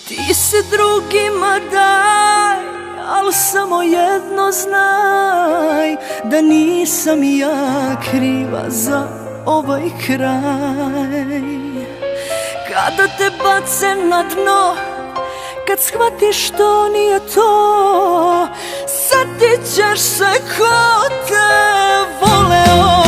Ti se drugima daj, al samo jedno znaj, da nisam ja kriva za ovaj kraj. Kada te bace na dno, kad shvatiš to nije to, setit ćeš se ko te voleo.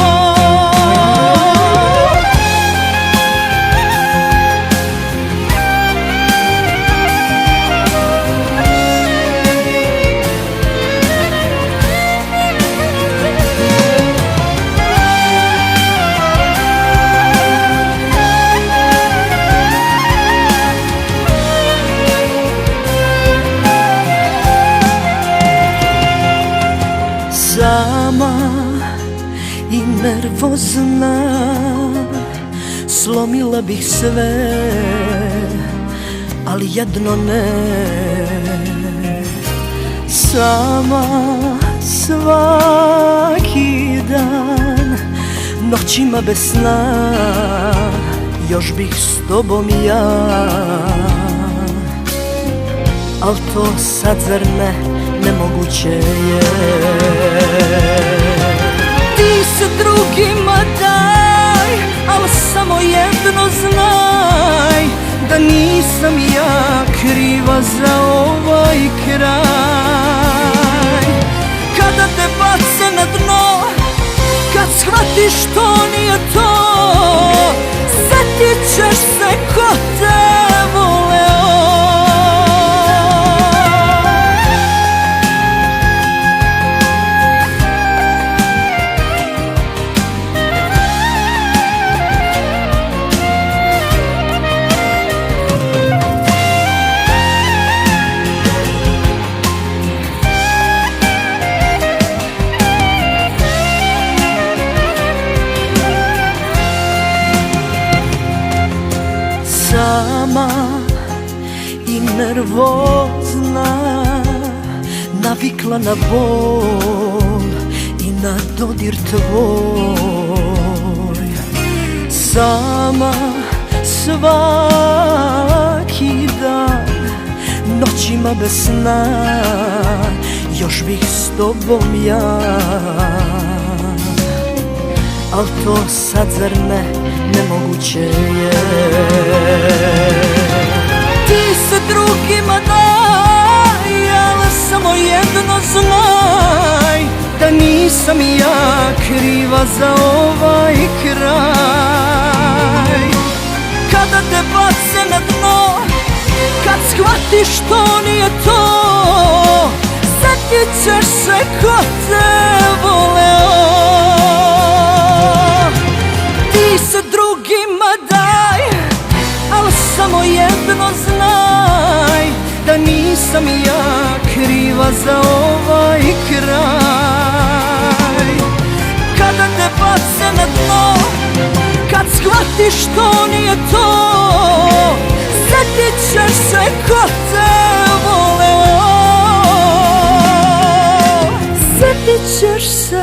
Sama i nervozna, slomila bih sve, ali jedno ne. Sama svaki dan, noćima bez sna, još bih s tobom ja. Al to sad zar ne, nemoguće je. Ti se drugima daj, al samo jedno znaj, da nisam ja kriva za ovaj kraj. Kada te bace na dno, kad shvatiš to nije to, setit ćeš se ko te voleo. Sama i nervozna, navikla na bol i na dodir tvoj. Sama svaki dan, noćima bez sna, još bih s tobom ja. Al to sad zar ne, nemoguće je. Ti se drugima daj, al samo jedno znaj, da nisam ja kriva za ovaj kraj. Kada te bace na dno, kad shvatiš to nije to, setit ćeš se ko te voleo. Ti se drugima daj, al samo jedno znaj, da nisam ja kriva za ovaj kraj. Kada te bace na dno, kad shvatiš to nije to, setit ćeš se ko te voleo. Setit ćeš se